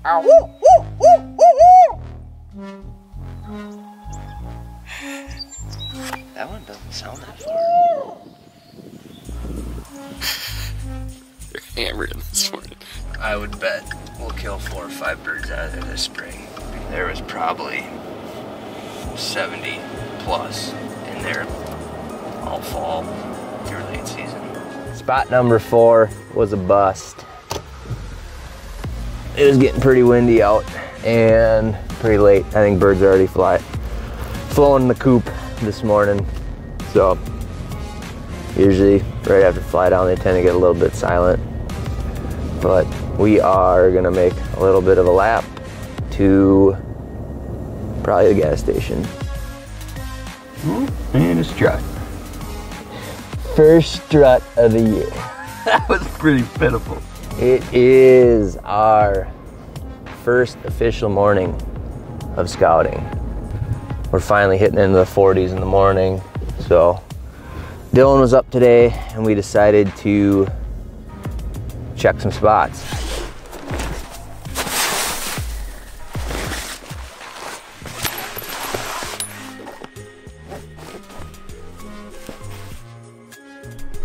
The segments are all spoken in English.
That one doesn't sound that far. You're hammering this morning. I would bet we'll kill 4 or 5 birds out of there this spring. There was probably 70 plus in there all fall through late season. Spot number 4 was a bust. It was getting pretty windy out and pretty late. I think birds are already flown in the coop this morning. So usually right after fly down they tend to get a little bit silent. But we are gonna make a little bit of a lap to probably the gas station. And a strut. First strut of the year. That was pretty pitiful. It is our first official morning of scouting. We're finally hitting into the 40s in the morning. So Dylan was up today and we decided to check some spots.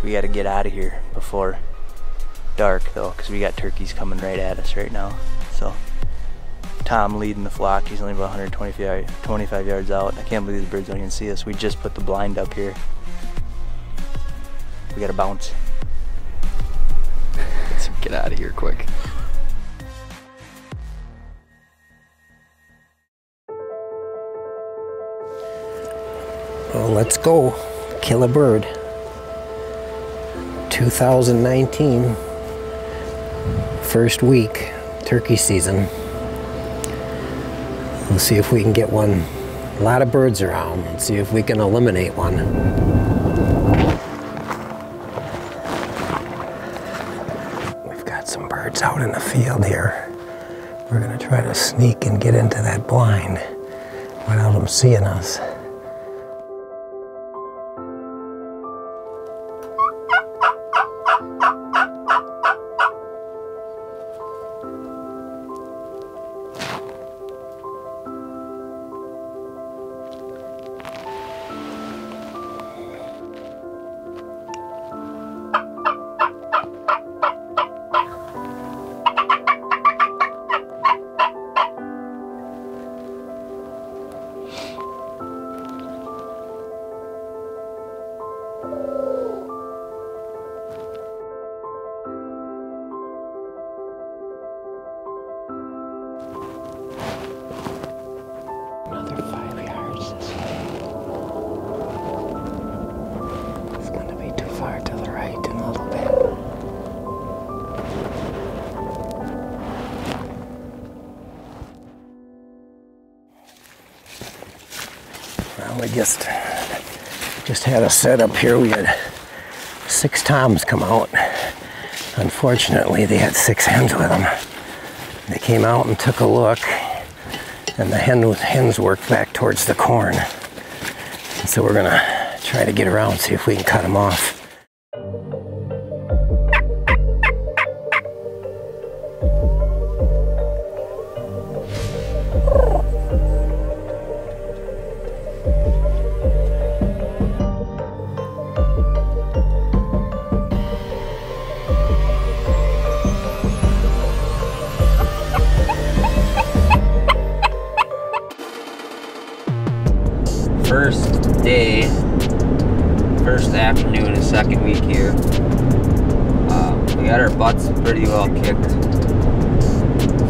We gotta get out of here before dark though, because we got turkeys coming right at us right now. So Tom leading the flock, he's only about 125 yards out. I can't believe the birds don't even see us. We just put the blind up here. We gotta bounce. Let's get out of here quick. Well, let's go kill a bird. 2019, first week, turkey season. We'll see if we can get one. A lot of birds around. Let's see if we can eliminate one. We've got some birds out in the field here. We're gonna try to sneak and get into that blind without them seeing us. We just had a setup here. We had 6 toms come out. Unfortunately, they had 6 hens with them. They came out and took a look, and the hens worked back towards the corn. And so we're gonna try to get around, see if we can cut them off. First day, first afternoon and second week here. We got our butts pretty well kicked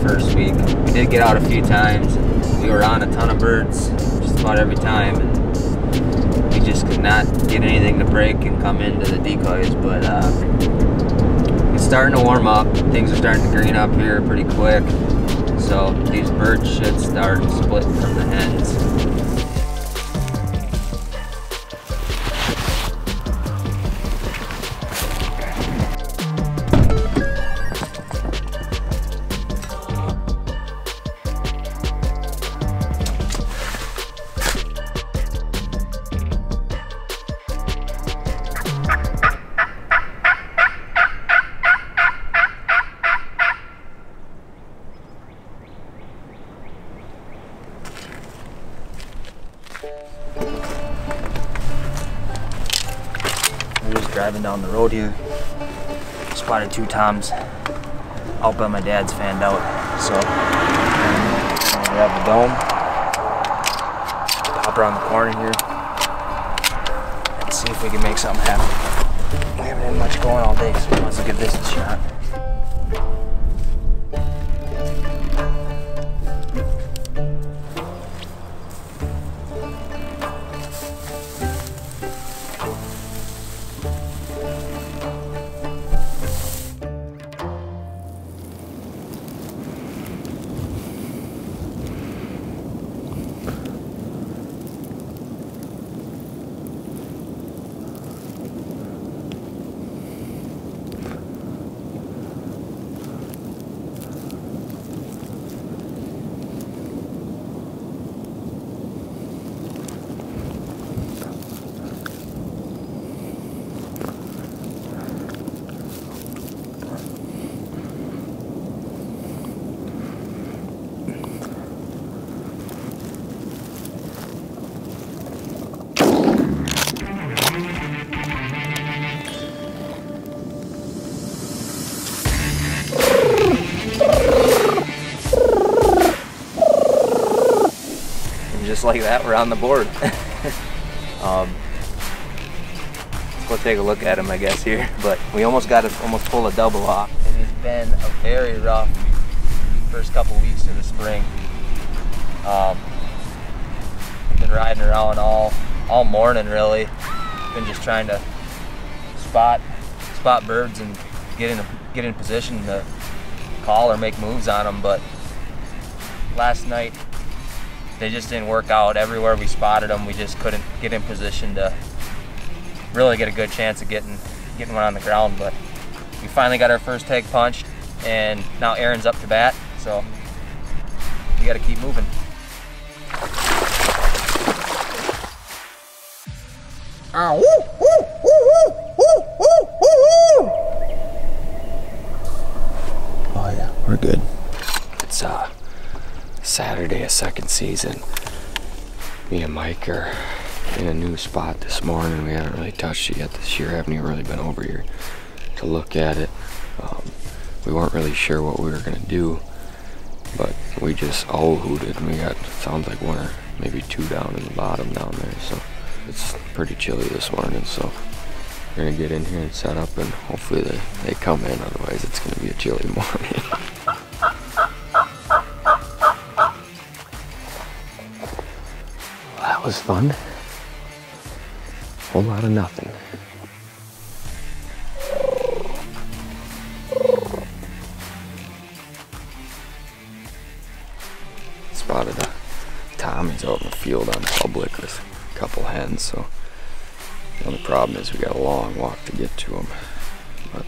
first week. We did get out a few times. We were on a ton of birds just about every time, and we just could not get anything to break and come into the decoys. But it's starting to warm up. Things are starting to green up here pretty quick. So these birds should start splitting from the hens. driving down the road here. Spotted 2 toms out by my dad's fanned out. So I'm gonna grab the dome, pop around the corner here, and see if we can make something happen. We haven't had much going all day, so let's give this a shot. Just like that, we're on the board. Let's go take a look at him, I guess, here. But we almost got to pull a double off. It has been a very rough first couple weeks of the spring. Been riding around all morning, really. Been just trying to spot birds and get in position to call or make moves on them. But last night, they just didn't work out. Everywhere we spotted them, we just couldn't get in position to really get a good chance of getting one on the ground. But we finally got our first tag punched, and now Aaron's up to bat, so we got to keep moving. Oh yeah, we're good. It's Saturday of second season. Me and Mike are in a new spot this morning. We haven't really touched it yet this year. Haven't even really been over here to look at it. We weren't really sure what we were gonna do, but we just all hooted, and we got, sounds like 1 or maybe 2 down in the bottom down there. So it's pretty chilly this morning, so we're gonna get in here and set up, and hopefully they come in. Otherwise it's gonna be a chilly morning. That was fun. Whole lot of nothing. Spotted a Tommy's out in the field on public with a couple hens, so the only problem is we got a long walk to get to them. But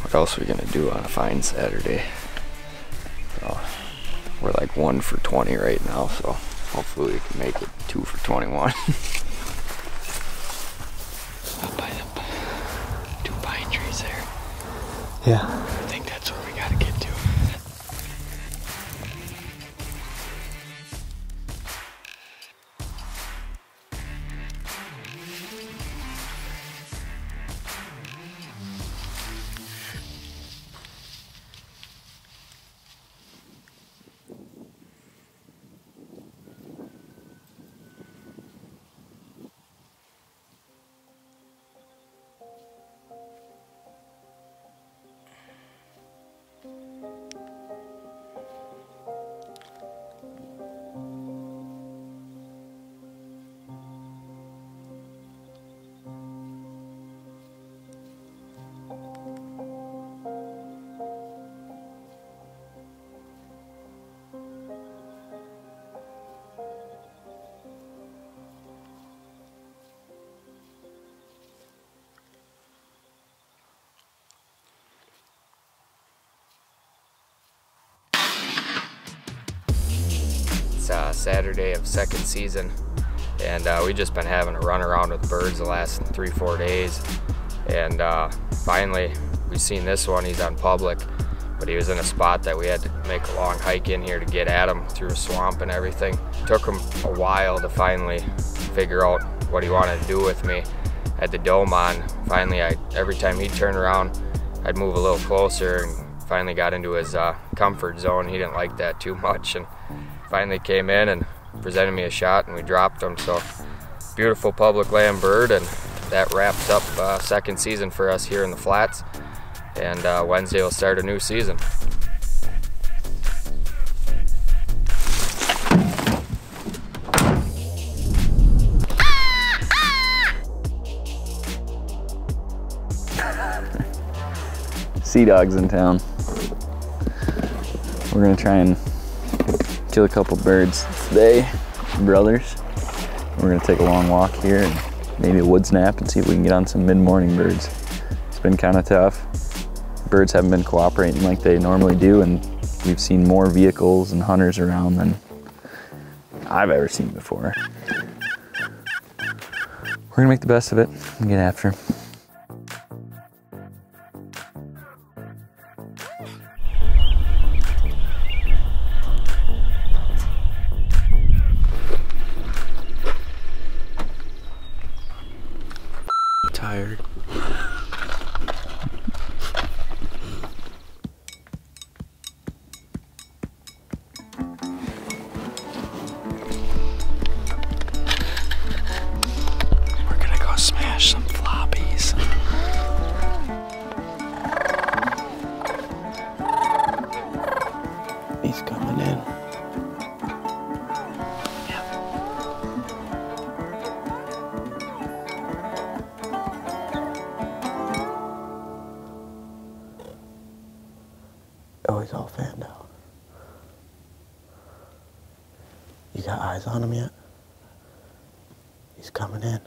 what else are we gonna do on a fine Saturday? We're like 1 for 20 right now, so hopefully we can make it 2 for 21. Up by the 2 pine trees there. Yeah. I think that's where we gotta get to. Saturday of second season, and we just been having a run around with birds the last 3-4 days, and finally we seen this one. He's on public, but he was in a spot that we had to make a long hike in here to get at him through a swamp and everything. Took him a while to finally figure out what he wanted to do with me, had the dome on. Finally, every time he'd turn around, I'd move a little closer, and finally got into his comfort zone. He didn't like that too much, and finally came in and presented me a shot, and we dropped him. So beautiful public land bird, and that wraps up second season for us here in the flats, and Wednesday will start a new season. Sea dogs in town. We're gonna try and kill a couple birds today, brothers. We're gonna take a long walk here and maybe a woods nap and see if we can get on some mid-morning birds. It's been kind of tough. Birds haven't been cooperating like they normally do, and we've seen more vehicles and hunters around than I've ever seen before. We're gonna make the best of it and get after them. Tired. We're gonna go smash some floppies. He's coming in. Oh, he's all fanned out. You got eyes on him yet? He's coming in.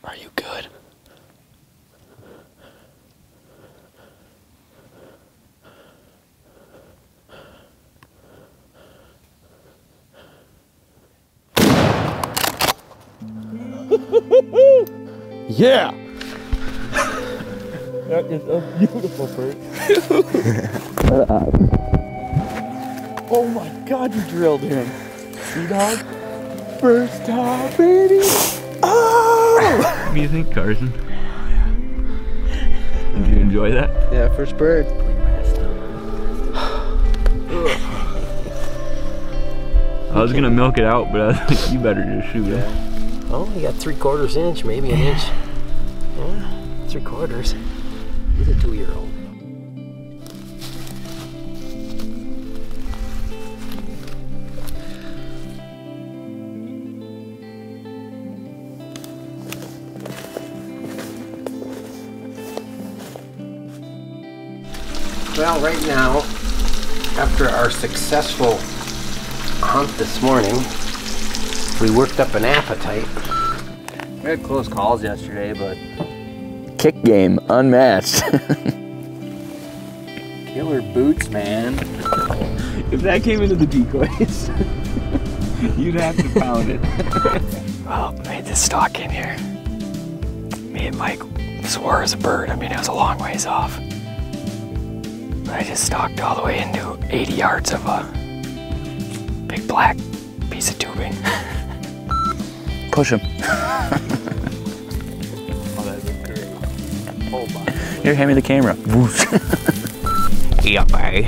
Are you good? Yeah! That is a beautiful bird. Oh my God, you drilled him. Sea dog? First time, baby! Oh! What do you think, Carson? Did you enjoy that? Yeah, first bird. I was gonna milk it out, but I was like, you better just shoot it. Oh, you got 3/4 inch, maybe an inch. Yeah, 3/4. He's a 2-year-old. Well, right now, after our successful hunt this morning, we worked up an appetite. We had close calls yesterday, but Kick game, unmatched. killer boots, man. If that came into the decoys, you'd have to pound it. Well, made this stalk in here. Me and Mike swore it was a bird. I mean, it was a long ways off. But I just stalked all the way into 80 yards of a big black piece of tubing. Push him. Oh, that looked great. Hold on. Here, hand me the camera. Yeah, bye.